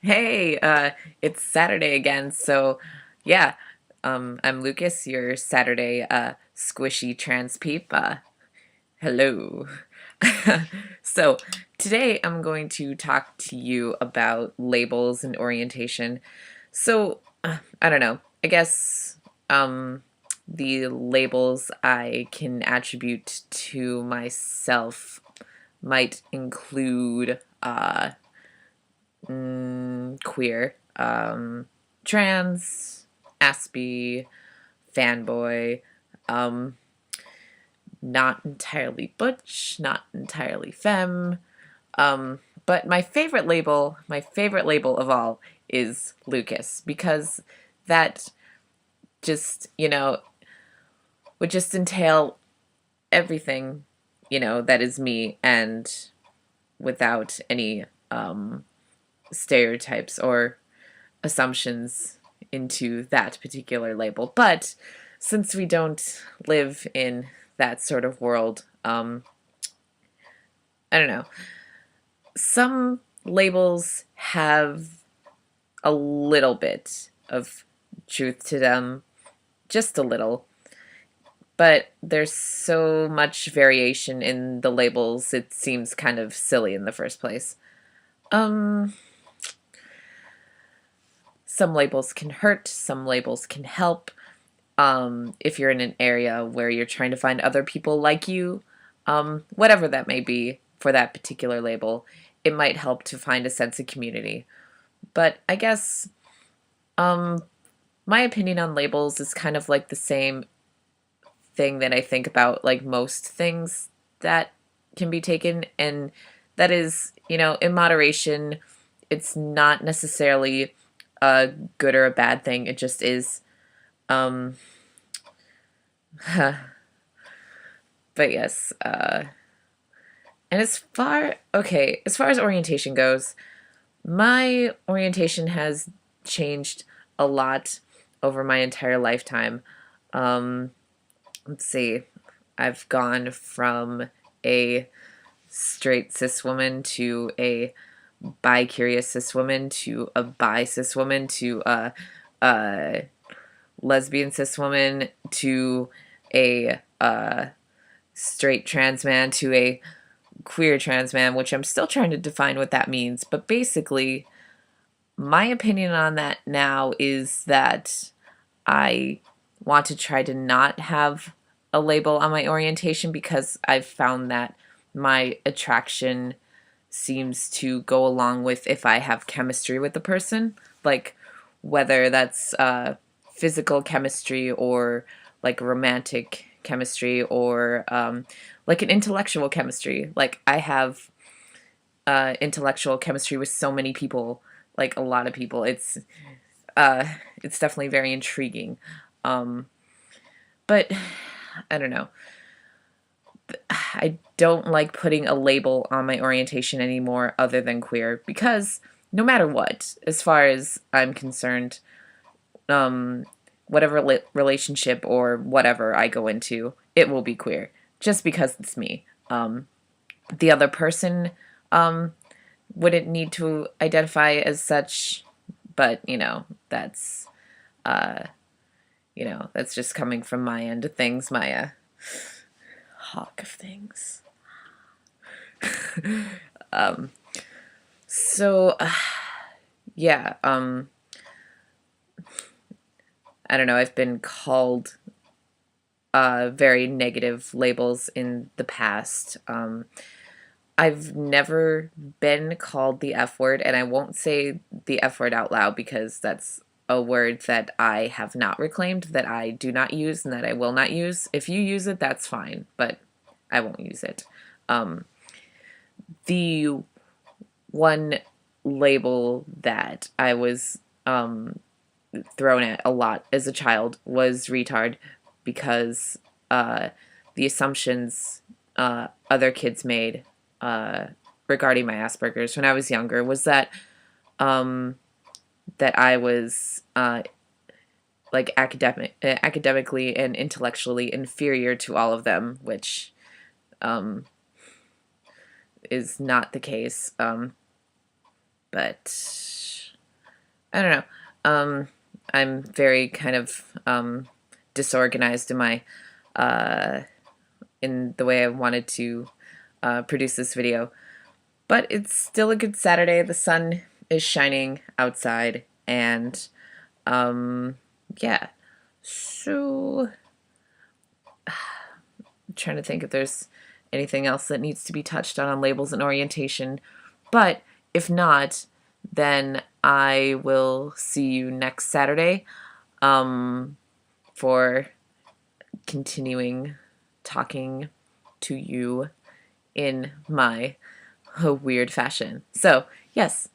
Hey, it's Saturday again, so yeah, I'm Lucas, your Saturday Squishy Transpeep. Hello. So today I'm going to talk to you about labels and orientation. So I don't know. I guess the labels I can attribute to myself might include queer, trans, aspie, fanboy, um, not entirely butch, not entirely femme. But my favorite label of all is Lucas because that just, would just entail everything, that is me and without any stereotypes or assumptions into that particular label. But since we don't live in that sort of world, I don't know. Some labels have a little bit of truth to them, just a little. But there's so much variation in the labels, it seems kind of silly in the first place. Um, some labels can hurt, some labels can help. If you're in an area where you're trying to find other people like you, whatever that may be for that particular label, it might help to find a sense of community. But I guess um, my opinion on labels is kind of like the same thing that I think about like most things that can be taken, and that is, in moderation. It's not necessarily a good or a bad thing. It just is. Um, but yes, and as far as orientation goes, my orientation has changed a lot over my entire lifetime. Um, let's see, I've gone from a straight cis woman to a bi-curious cis woman to a bi-cis woman to a lesbian cis woman to a straight trans man to a queer trans man, which I'm still trying to define what that means. But basically, my opinion on that now is that I want to try to not have a label on my orientation because I've found that my attraction seems to go along with if I have chemistry with the person, like whether that's physical chemistry or like romantic chemistry or like an intellectual chemistry. Like I have intellectual chemistry with so many people, like a lot of people. Uh, it's definitely very intriguing. Um, but I don't know. I don't like putting a label on my orientation anymore other than queer because no matter what, as far as I'm concerned, um, whatever relationship or whatever I go into, it will be queer just because it's me. The other person um, wouldn't need to identify as such, but uh, that's just coming from my end of things, my hawk of things. um, so yeah, I don't know. I've been called very negative labels in the past. I've never been called the F word, and I won't say the F word out loud because that's a word that I have not reclaimed, that I do not use, and that I will not use. If you use it, that's fine, but I won't use it. Um, the one label that I was thrown at a lot as a child was retard because uh, the assumptions other kids made uh, regarding my Asperger's when I was younger was um, that I was like academically and intellectually inferior to all of them, which um, is not the case. But I don't know. I'm very kind of disorganized in my uh, in the way I wanted to produce this video, but it's still a good Saturday. The sun is shining outside, and yeah. So I'm trying to think if there's anything else that needs to be touched on labels and orientation, but if not, then I will see you next Saturday for continuing talking to you in my weird fashion. So, yes,